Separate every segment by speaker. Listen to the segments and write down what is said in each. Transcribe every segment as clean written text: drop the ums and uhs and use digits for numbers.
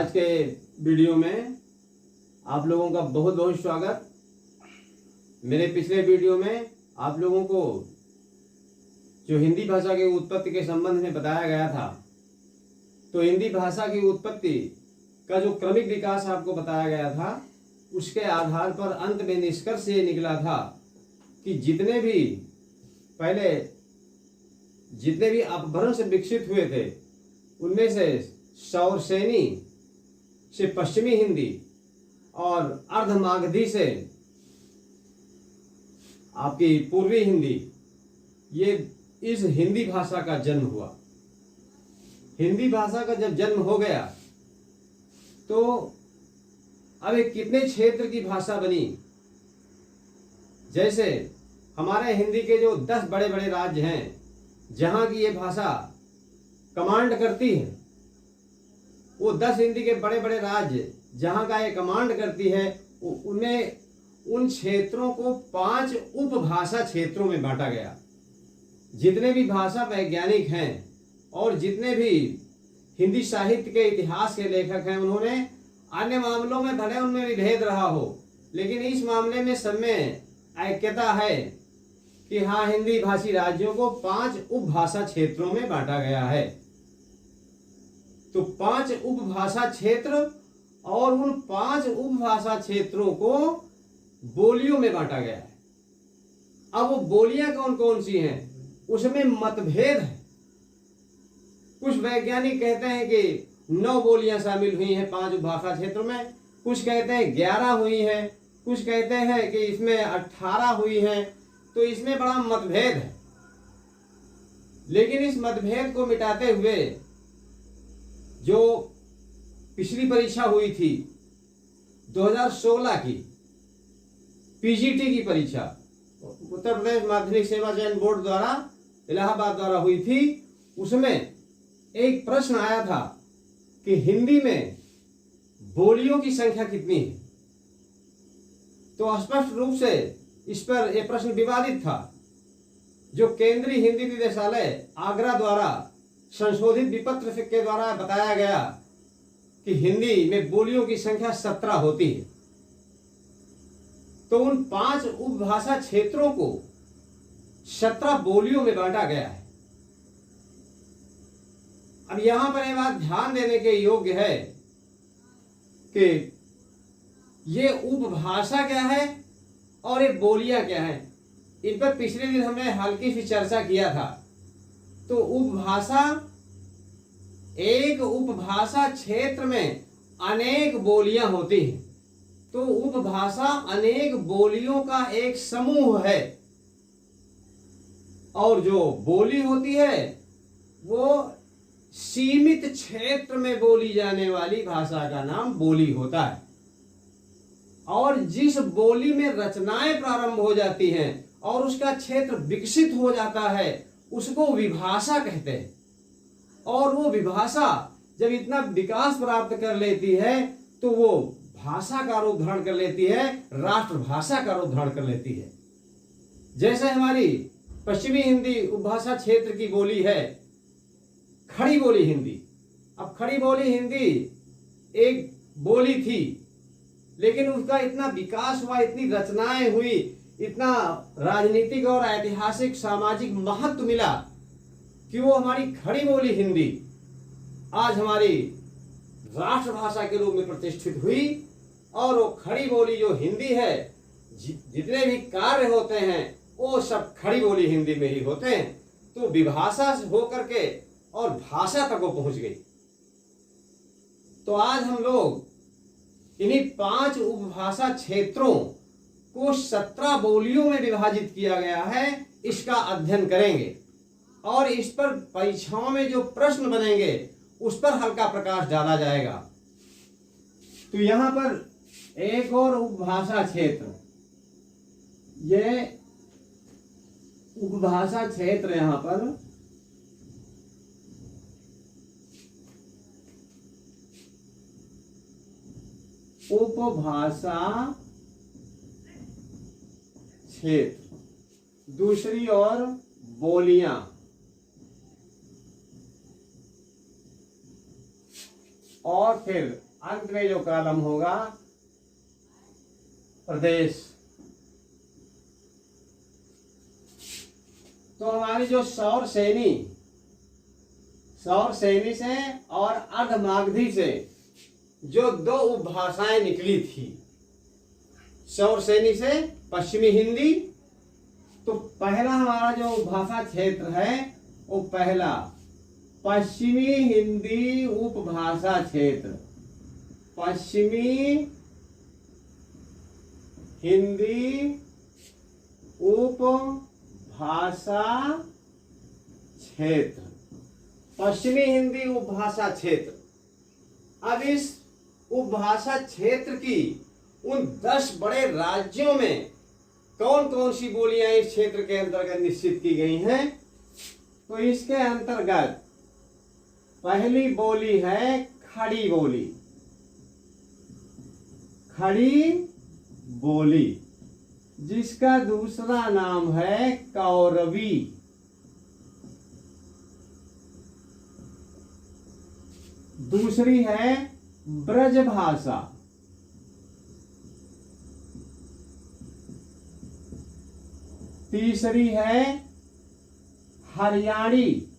Speaker 1: आज के वीडियो में आप लोगों का बहुत बहुत स्वागत। मेरे पिछले वीडियो में आप लोगों को जो हिंदी भाषा की उत्पत्ति के संबंध में बताया गया था, तो हिंदी भाषा की उत्पत्ति का जो क्रमिक विकास आपको बताया गया था, उसके आधार पर अंत में निष्कर्ष ये निकला था कि जितने भी अपभ्रंश विकसित हुए थे, उनमें से सौरसेनी से पश्चिमी हिंदी और अर्धमागधी से आपकी पूर्वी हिंदी, ये इस हिंदी भाषा का जन्म हुआ। हिंदी भाषा का जब जन्म हो गया तो अब ये कितने क्षेत्र की भाषा बनी। जैसे हमारे हिंदी के जो 10 बड़े बड़े राज्य हैं, जहाँ की ये भाषा कमांड करती है, वो 10 हिंदी के बड़े बड़े राज्य जहाँ का ये कमांड करती है, उनमें उन क्षेत्रों को 5 उपभाषा क्षेत्रों में बांटा गया। जितने भी भाषा वैज्ञानिक हैं और जितने भी हिंदी साहित्य के इतिहास के लेखक हैं, उन्होंने अन्य मामलों में भले उनमें विभेद रहा हो, लेकिन इस मामले में सब में ऐक्यता है कि हाँ, हिंदी भाषी राज्यों को 5 उपभाषा क्षेत्रों में बांटा गया है। तो 5 उपभाषा क्षेत्र और उन 5 उपभाषा क्षेत्रों को बोलियों में बांटा गया है। अब वो बोलियां कौन कौन सी हैं, उसमें मतभेद है। कुछ वैज्ञानिक कहते हैं कि 9 बोलियां शामिल हुई हैं 5 उपभाषा क्षेत्रों में, कुछ कहते हैं 11 हुई हैं, कुछ कहते हैं कि इसमें 18 हुई हैं। तो इसमें बड़ा मतभेद है। लेकिन इस मतभेद को मिटाते हुए जो पिछली परीक्षा हुई थी 2016 की पीजीटी की परीक्षा, उत्तर प्रदेश माध्यमिक सेवा चयन बोर्ड द्वारा इलाहाबाद द्वारा हुई थी, उसमें एक प्रश्न आया था कि हिंदी में बोलियों की संख्या कितनी है। तो स्पष्ट रूप से इस पर यह प्रश्न विवादित था। जो केंद्रीय हिंदी निदेशालय आगरा द्वारा संशोधित विपत्र के द्वारा बताया गया कि हिंदी में बोलियों की संख्या 17 होती है। तो उन 5 उपभाषा क्षेत्रों को 17 बोलियों में बांटा गया है। अब यहां पर यह बात ध्यान देने के योग्य है कि ये उपभाषा क्या है और ये बोलियां क्या है। इन पर पिछले दिन हमने हल्की सी चर्चा किया था। तो उपभाषा, एक उपभाषा क्षेत्र में अनेक बोलियां होती हैं। तो उपभाषा अनेक बोलियों का एक समूह है, और जो बोली होती है वो सीमित क्षेत्र में बोली जाने वाली भाषा का नाम बोली होता है। और जिस बोली में रचनाएं प्रारंभ हो जाती हैं और उसका क्षेत्र विकसित हो जाता है, उसको विभाषा कहते हैं। और वो विभाषा जब इतना विकास प्राप्त कर लेती है तो वो भाषा का रूप धारण कर लेती है, राष्ट्रभाषा का रूप धारण कर लेती है। जैसे हमारी पश्चिमी हिंदी उपभाषा क्षेत्र की बोली है खड़ी बोली हिंदी। अब खड़ी बोली हिंदी एक बोली थी, लेकिन उसका इतना विकास हुआ, इतनी रचनाएं हुई, इतना राजनीतिक और ऐतिहासिक सामाजिक महत्व मिला कि वो हमारी खड़ी बोली हिंदी आज हमारी राष्ट्रभाषा के रूप में प्रतिष्ठित हुई। और वो खड़ी बोली जो हिंदी है, जितने भी कार्य होते हैं वो सब खड़ी बोली हिंदी में ही होते हैं। तो विभाषा से होकर के और भाषा तक वो पहुंच गई। तो आज हम लोग इन्हीं 5 उपभाषा क्षेत्रों को 17 बोलियों में विभाजित किया गया है, इसका अध्ययन करेंगे। और इस पर परीक्षाओं में जो प्रश्न बनेंगे उस पर हल्का प्रकाश डाला जाएगा। तो यहां पर एक और उपभाषा क्षेत्र, ये उपभाषा क्षेत्र यहां पर उपभाषा क्षेत्र, दूसरी ओर बोलियां, और फिर अंत में जो कॉलम होगा प्रदेश। तो हमारी जो सौर सैनी से और अर्धमागधी से जो दो उपभाषाएं निकली थी, सौर सैनी से पश्चिमी हिंदी, तो पहला हमारा जो उपभाषा क्षेत्र है वो पहला पश्चिमी हिंदी उपभाषा क्षेत्र, पश्चिमी हिंदी उपभाषा क्षेत्र, पश्चिमी हिंदी उपभाषा क्षेत्र। अब इस उपभाषा क्षेत्र की उन 10 बड़े राज्यों में कौन कौन सी बोलियां इस क्षेत्र के अंतर्गत निश्चित की गई हैं? तो इसके अंतर्गत पहली बोली है खड़ी बोली, खड़ी बोली, जिसका दूसरा नाम है कौरवी। दूसरी है ब्रजभाषा, तीसरी है हरियाणी,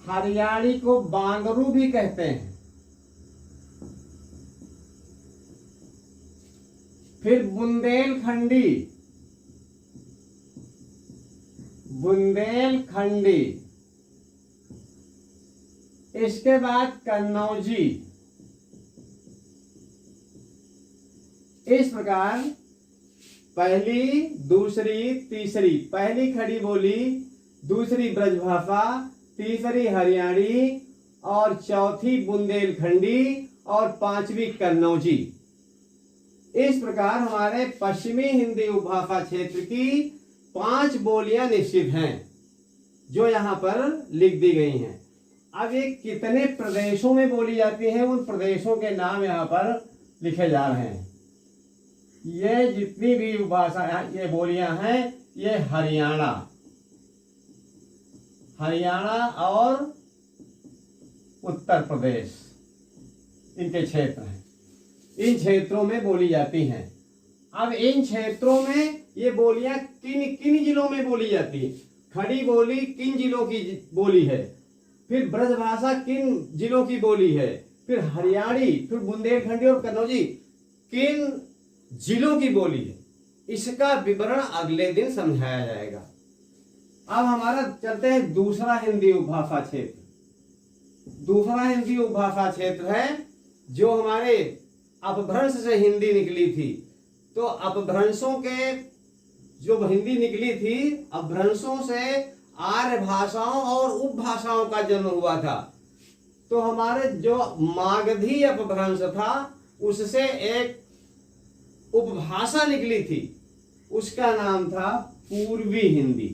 Speaker 1: हरियाणी को बांगरू भी कहते हैं। फिर बुंदेलखंडी, बुंदेलखंडी, इसके बाद कन्नौजी। इस प्रकार पहली, दूसरी, तीसरी, पहली खड़ी बोली, दूसरी ब्रजभाषा, तीसरी हरियाणी और चौथी बुंदेलखंडी और पांचवी कन्नौजी। इस प्रकार हमारे पश्चिमी हिंदी उपभाषा क्षेत्र की 5 बोलियां निश्चित हैं जो यहां पर लिख दी गई हैं। अब ये कितने प्रदेशों में बोली जाती है, उन प्रदेशों के नाम यहां पर लिखे जा रहे हैं। ये जितनी भी भाषा ये बोलियां हैं, ये हरियाणा, हरियाणा और उत्तर प्रदेश इनके क्षेत्र हैं, इन क्षेत्रों में बोली जाती हैं। अब इन क्षेत्रों में ये बोलियां किन किन जिलों में बोली जाती है? खड़ी बोली किन जिलों की बोली है, फिर ब्रजभाषा किन जिलों की बोली है, फिर हरियाणी, फिर बुंदेलखंडी और कन्नौजी किन जिलों की बोली है, इसका विवरण अगले दिन समझाया जाएगा। अब हमारा चलते हैं दूसरा हिंदी उपभाषा क्षेत्र। दूसरा हिंदी उपभाषा क्षेत्र है जो हमारे अपभ्रंश से हिंदी निकली थी। तो अपभ्रंशों के जो हिंदी निकली थी, अपभ्रंशों से आर्य भाषाओं और उपभाषाओं का जन्म हुआ था। तो हमारे जो मागधी अपभ्रंश था, उससे एक उपभाषा निकली थी, उसका नाम था पूर्वी हिंदी।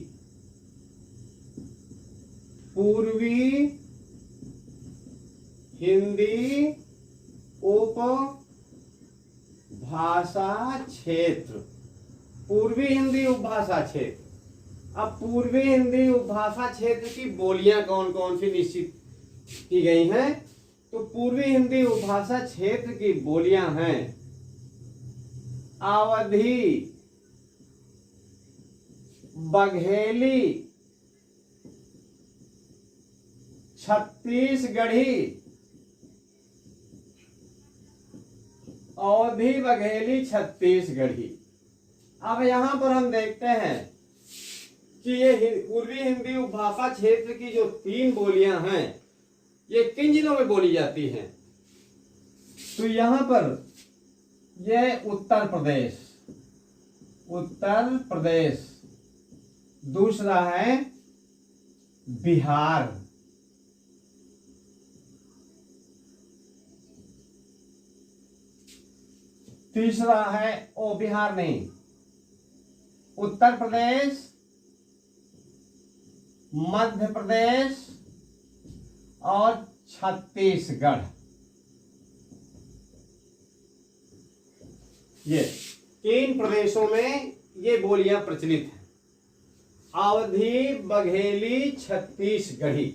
Speaker 1: पूर्वी हिंदी उपभाषा क्षेत्र, पूर्वी हिंदी उपभाषा क्षेत्र। अब पूर्वी हिंदी उपभाषा क्षेत्र की बोलियां कौन कौन सी निश्चित की गई हैं? तो पूर्वी हिंदी उपभाषा क्षेत्र की बोलियां हैं अवधी, बघेली, छत्तीसगढ़ी, अवधी, बघेली, छत्तीसगढ़ी। अब यहां पर हम देखते हैं कि ये पूर्वी हिंदी उपभाषा क्षेत्र की जो 3 बोलियां हैं, ये किन जिलों में बोली जाती हैं? तो यहां पर यह उत्तर प्रदेश, उत्तर प्रदेश, दूसरा है बिहार, तीसरा है बिहार नहीं, उत्तर प्रदेश, मध्य प्रदेश और छत्तीसगढ़। ये 3 प्रदेशों में ये बोलियां प्रचलित हैं, अवधी, बघेली, छत्तीसगढ़ी।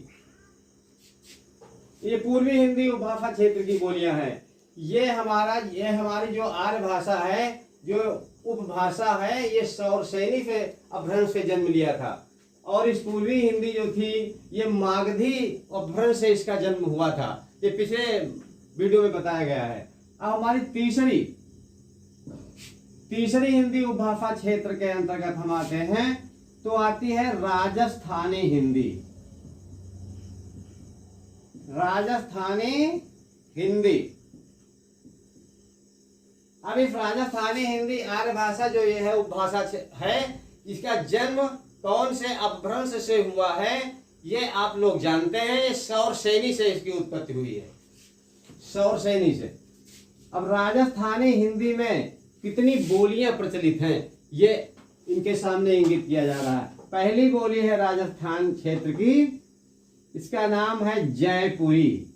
Speaker 1: ये पूर्वी हिंदी उपभाषा क्षेत्र की बोलियां हैं। ये हमारी जो आर्य भाषा है, जो उपभाषा है, ये सौरसैनी से अपभ्रंश से जन्म लिया था। और इस पूर्वी हिंदी जो थी, ये मागधी अपभ्रंश से इसका जन्म हुआ था। ये पिछले वीडियो में बताया गया है। अब हमारी तीसरी हिंदी उपभाषा क्षेत्र के अंतर्गत हम आते हैं, तो आती है राजस्थानी हिंदी। राजस्थानी हिंदी। अब इस राजस्थानी हिंदी आर्य भाषा जो ये है उपभाषा है, इसका जन्म कौन से अपभ्रंश से हुआ है, ये आप लोग जानते हैं। सौरसैनी से इसकी उत्पत्ति हुई है, सौरसैनी से। अब राजस्थानी हिंदी में कितनी बोलियां प्रचलित हैं, ये इनके सामने इंगित किया जा रहा है। पहली बोली है राजस्थान क्षेत्र की, इसका नाम है जयपुरी।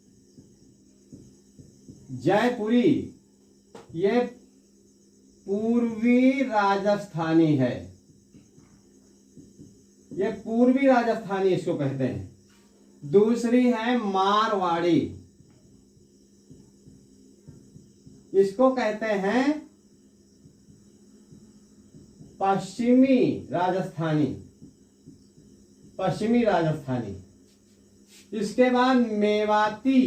Speaker 1: जयपुरी ये पूर्वी राजस्थानी है, ये पूर्वी राजस्थानी इसको कहते हैं। दूसरी है मारवाड़ी, इसको कहते हैं पश्चिमी राजस्थानी। पश्चिमी राजस्थानी। इसके बाद मेवाती,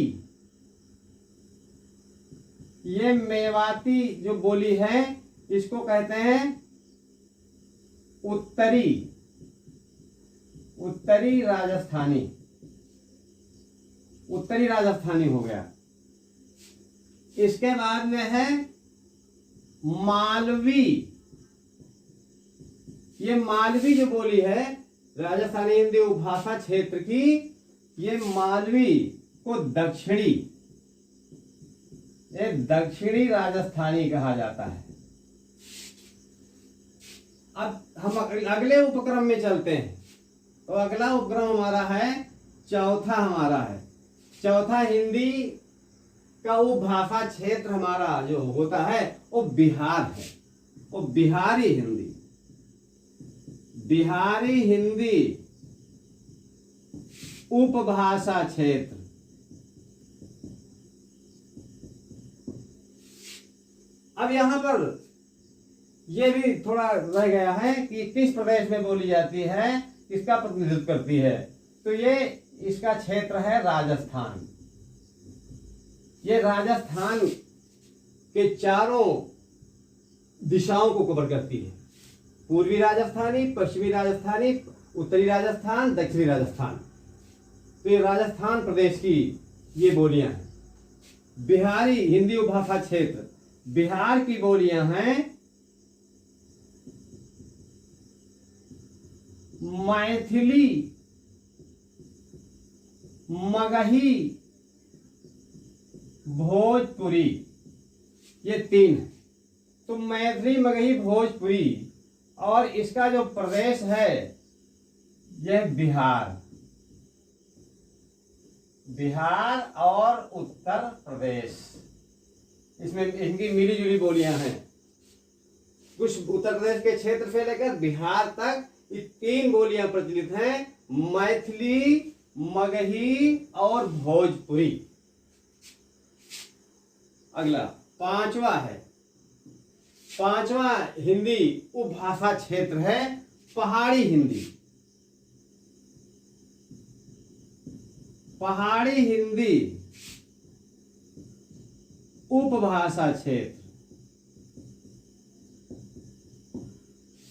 Speaker 1: ये मेवाती जो बोली है, इसको कहते हैं उत्तरी राजस्थानी। उत्तरी राजस्थानी हो गया। इसके बाद में है मालवी। ये मालवी जो बोली है राजस्थानी हिंदी उपभाषा क्षेत्र की, ये मालवी को दक्षिणी राजस्थानी कहा जाता है। अब हम अगले उपक्रम में चलते हैं। तो अगला उपक्रम हमारा है चौथा हिंदी का उपभाषा क्षेत्र हमारा जो होता है वो बिहार है। वो बिहारी हिंदी उपभाषा क्षेत्र। अब यहां पर यह भी थोड़ा रह गया है कि किस प्रदेश में बोली जाती है, किसका प्रतिनिधित्व करती है। तो ये इसका क्षेत्र है राजस्थान। ये राजस्थान के चारों दिशाओं को कवर करती है। पूर्वी राजस्थानी, पश्चिमी राजस्थानी, उत्तरी राजस्थान, दक्षिणी राजस्थान। तो ये राजस्थान प्रदेश की ये बोलियां हैं। बिहारी हिंदी उपभाषा क्षेत्र, बिहार की बोलियां हैं मैथिली, मगही, भोजपुरी। ये तीन है। तो मैथिली, मगही, भोजपुरी, और इसका जो प्रदेश है यह बिहार और उत्तर प्रदेश। इसमें इनकी मिली जुली बोलियां हैं। कुछ उत्तर प्रदेश के क्षेत्र से लेकर बिहार तक ये तीन बोलियां प्रचलित हैं, मैथिली, मगही और भोजपुरी। अगला पांचवा हिंदी उपभाषा क्षेत्र है पहाड़ी हिंदी। पहाड़ी हिंदी उपभाषा क्षेत्र।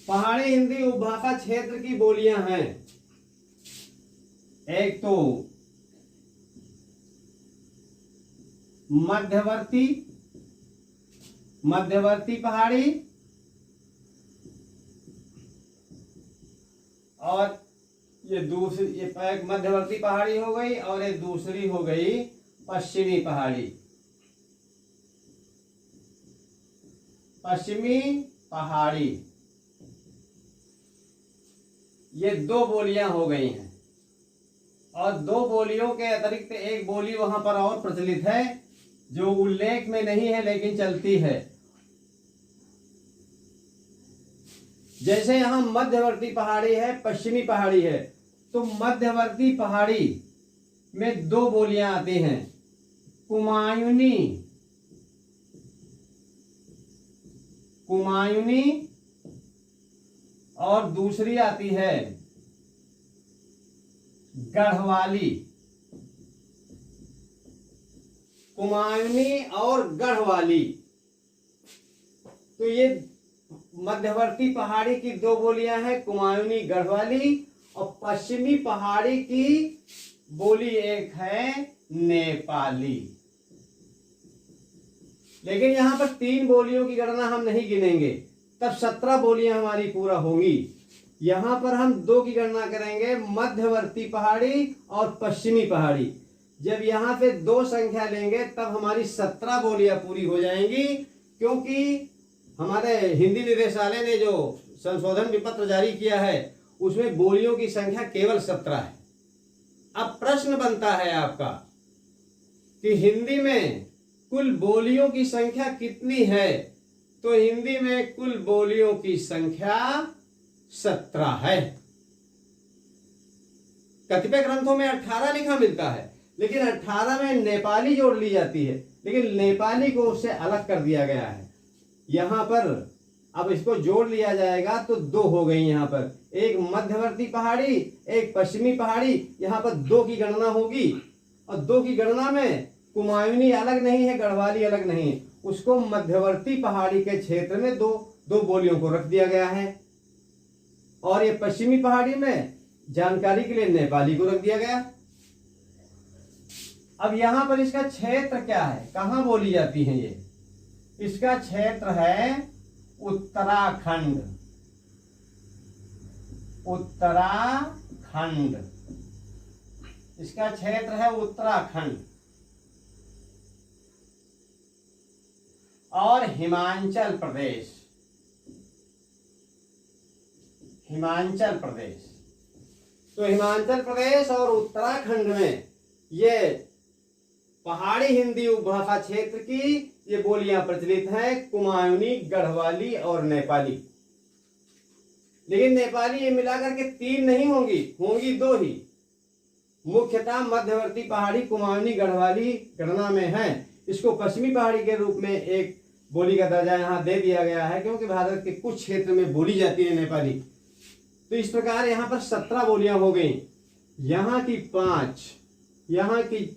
Speaker 1: पहाड़ी हिंदी उपभाषा क्षेत्र की बोलियां हैं, एक तो मध्यवर्ती पहाड़ी, और ये एक मध्यवर्ती पहाड़ी हो गई, और ये दूसरी हो गई पश्चिमी पहाड़ी। पश्चिमी पहाड़ी, ये दो बोलियां हो गई हैं। और दो बोलियों के अतिरिक्त एक बोली वहां पर और प्रचलित है जो उल्लेख में नहीं है लेकिन चलती है। जैसे यहां मध्यवर्ती पहाड़ी है, पश्चिमी पहाड़ी है, तो मध्यवर्ती पहाड़ी में दो बोलियां आती हैं, कुमायूनी, कुमायूनी और दूसरी आती है गढ़वाली। कुमायूनी और गढ़वाली, तो ये मध्यवर्ती पहाड़ी की दो बोलियां हैं, कुमायूनी गढ़वाली, और पश्चिमी पहाड़ी की बोली एक है नेपाली। लेकिन यहां पर 3 बोलियों की गणना हम नहीं गिनेंगे, तब 17 बोलियां हमारी पूरा होंगी। यहां पर हम 2 की गणना करेंगे, मध्यवर्ती पहाड़ी और पश्चिमी पहाड़ी। जब यहां से 2 संख्या लेंगे तब हमारी 17 बोलियां पूरी हो जाएंगी, क्योंकि हमारे हिंदी निदेशालय ने जो संशोधन विपत्र जारी किया है उसमें बोलियों की संख्या केवल 17 है। अब प्रश्न बनता है आपका कि हिंदी में कुल बोलियों की संख्या कितनी है, तो हिंदी में कुल बोलियों की संख्या 17 है। कतिपय ग्रंथों में 18 लिखा मिलता है, लेकिन 18 में नेपाली जोड़ ली जाती है, लेकिन नेपाली को उससे अलग कर दिया गया है। यहां पर अब इसको जोड़ लिया जाएगा तो 2 हो गई, यहां पर एक मध्यवर्ती पहाड़ी, एक पश्चिमी पहाड़ी, यहां पर 2 की गणना होगी। और 2 की गणना में कुमायूनी अलग नहीं है, गढ़वाली अलग नहीं है, उसको मध्यवर्ती पहाड़ी के क्षेत्र में दो बोलियों को रख दिया गया है। और ये पश्चिमी पहाड़ी में जानकारी के लिए नेपाली को रख दिया गया। अब यहां पर इसका क्षेत्र क्या है, कहां बोली जाती है ये? इसका क्षेत्र है उत्तराखंड, उत्तराखंड, इसका क्षेत्र है उत्तराखंड। और हिमाचल प्रदेश, हिमाचल प्रदेश, तो हिमाचल प्रदेश और उत्तराखंड में ये पहाड़ी हिंदी उपभाषा क्षेत्र की ये बोलियां प्रचलित हैं, कुमायूनी, गढ़वाली और नेपाली। लेकिन नेपाली ये मिलाकर के 3 नहीं होंगी, होंगी 2 ही। मुख्यतः मध्यवर्ती पहाड़ी कुमायूनी गढ़वाली गणना में है। इसको पश्चिमी पहाड़ी के रूप में एक बोली का दर्जा यहाँ दे दिया गया है, क्योंकि भारत के कुछ क्षेत्र में बोली जाती है नेपाली। तो इस प्रकार यहाँ पर 17 बोलियां हो गई। यहाँ की 5, यहाँ की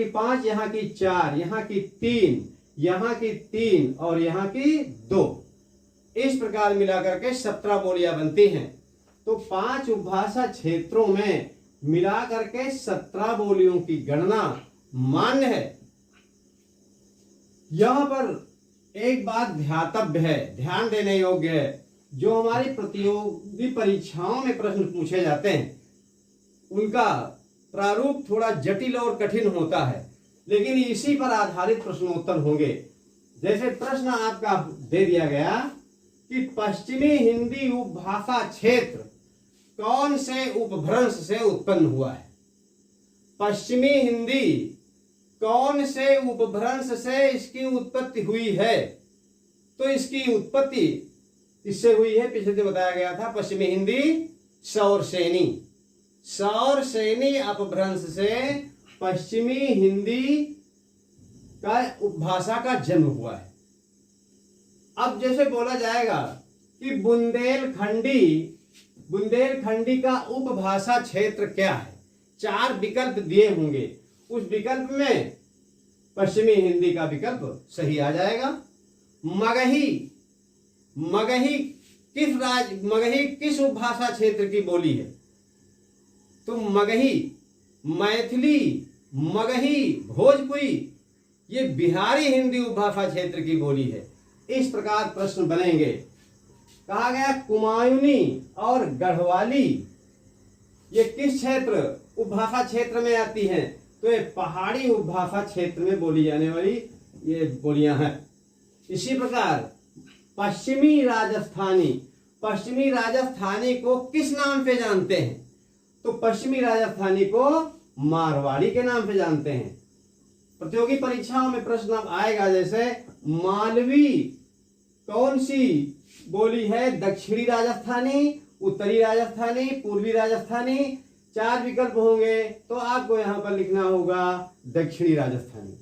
Speaker 1: 5, यहाँ की 4, यहाँ की 3, यहाँ की 3 और यहाँ की 2, इस प्रकार मिलाकर के 17 बोलियां बनती हैं। तो 5 उपभाषा क्षेत्रों में मिलाकर के 17 बोलियों की गणना मान्य है। यहां पर एक बात ध्यातव्य है, ध्यान देने योग्य है, जो हमारी प्रतियोगी परीक्षाओं में प्रश्न पूछे जाते हैं उनका प्रारूप थोड़ा जटिल और कठिन होता है, लेकिन इसी पर आधारित प्रश्नोत्तर होंगे। जैसे प्रश्न आपका दे दिया गया कि पश्चिमी हिंदी उपभाषा क्षेत्र कौन से उपभ्रंश से उत्पन्न हुआ है? पश्चिमी हिंदी कौन से उपभ्रंश से इसकी उत्पत्ति हुई है? तो इसकी उत्पत्ति इससे हुई है, पिछले दिन बताया गया था, पश्चिमी हिंदी सौरसेनी, सौरसेनी अपभ्रंश से पश्चिमी हिंदी का उपभाषा का जन्म हुआ है। अब जैसे बोला जाएगा कि बुंदेलखंडी का उपभाषा क्षेत्र क्या है, 4 विकल्प दिए होंगे, उस विकल्प में पश्चिमी हिंदी का विकल्प सही आ जाएगा। मगही किस उपभाषा क्षेत्र की बोली है? तो मगही, मैथिली, मगही, भोजपुरी ये बिहारी हिंदी उपभाषा क्षेत्र की बोली है। इस प्रकार प्रश्न बनेंगे। कहा गया कुमायूनी और गढ़वाली ये किस क्षेत्र उपभाषा क्षेत्र में आती हैं? तो ये पहाड़ी उपभाषा क्षेत्र में बोली जाने वाली ये बोलियां हैं। इसी प्रकार पश्चिमी राजस्थानी को किस नाम पे जानते हैं? तो पश्चिमी राजस्थानी को मारवाड़ी के नाम पे जानते हैं। प्रतियोगी परीक्षाओं में प्रश्न अब आएगा, जैसे मालवी कौन सी बोली है? दक्षिणी राजस्थानी, उत्तरी राजस्थानी, पूर्वी राजस्थानी, 4 विकल्प होंगे तो आपको यहां पर लिखना होगा दक्षिणी राजस्थानी।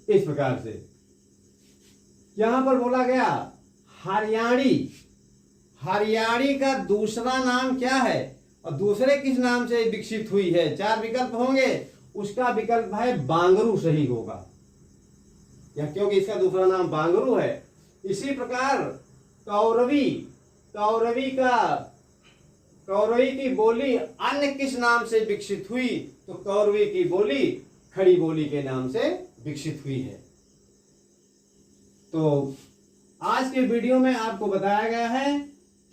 Speaker 1: इस प्रकार से यहां पर बोला गया हरियाणी। हरियाणी का दूसरा नाम क्या है और दूसरे किस नाम से विकसित हुई है? 4 विकल्प होंगे, उसका विकल्प है बांगरू सही होगा, या क्योंकि इसका दूसरा नाम बांगरू है। इसी प्रकार कौरवी, कौरवी की बोली अन्य किस नाम से विकसित हुई? तो कौरवी की बोली खड़ी बोली के नाम से विकसित हुई है। तो आज के वीडियो में आपको बताया गया है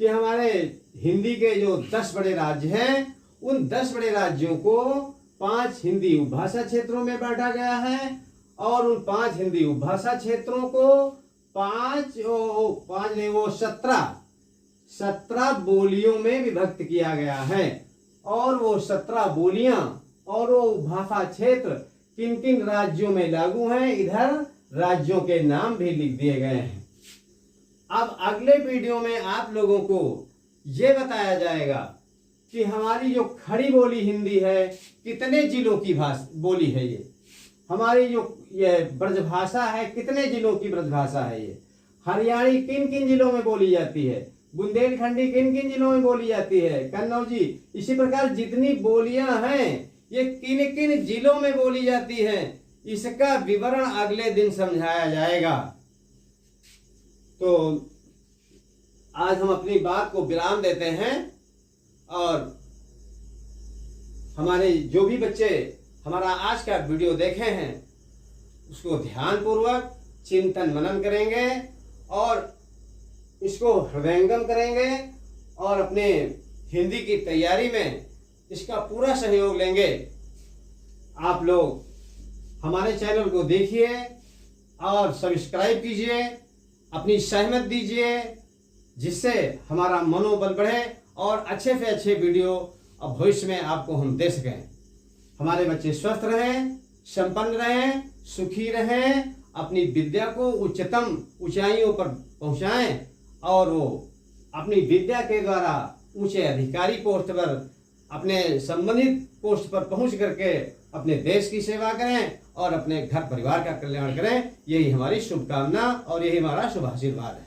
Speaker 1: कि हमारे हिंदी के जो 10 बड़े राज्य हैं, उन 10 बड़े राज्यों को 5 हिंदी उपभाषा क्षेत्रों में बांटा गया है और उन 5 हिंदी उपभाषा क्षेत्रों को 17 बोलियों में विभक्त किया गया है। और वो 17 बोलियां और वो भाषा क्षेत्र किन किन राज्यों में लागू हैं, इधर राज्यों के नाम भी लिख दिए गए हैं। अब अगले वीडियो में आप लोगों को ये बताया जाएगा कि हमारी जो खड़ी बोली हिंदी है कितने जिलों की बोली है, ये हमारी जो ये ब्रजभाषा है कितने जिलों की ब्रजभाषा है, ये हरियाणी किन किन जिलों में बोली जाती है, बुंदेलखंडी किन किन जिलों में बोली जाती है, कन्नौजी, इसी प्रकार जितनी बोलियां हैं ये किन किन जिलों में बोली जाती हैं, इसका विवरण अगले दिन समझाया जाएगा। तो आज हम अपनी बात को विराम देते हैं और हमारे जो भी बच्चे हमारा आज का वीडियो देखे हैं उसको ध्यानपूर्वक चिंतन मनन करेंगे और इसको हृदयंगम करेंगे और अपने हिंदी की तैयारी में इसका पूरा सहयोग लेंगे। आप लोग हमारे चैनल को देखिए और सब्सक्राइब कीजिए, अपनी सहमत दीजिए, जिससे हमारा मनोबल बढ़े और अच्छे से अच्छे वीडियो अब भविष्य में आपको हम दे सकें। हमारे बच्चे स्वस्थ रहें, संपन्न रहें, सुखी रहें, अपनी विद्या को उच्चतम ऊंचाइयों पर पहुंचाएं और वो अपनी विद्या के द्वारा ऊंचे अधिकारी पोस्ट पर, अपने संबंधित पोस्ट पर पहुंच करके अपने देश की सेवा करें और अपने घर परिवार का कल्याण करें। यही हमारी शुभकामना और यही हमारा शुभ आशीर्वाद है।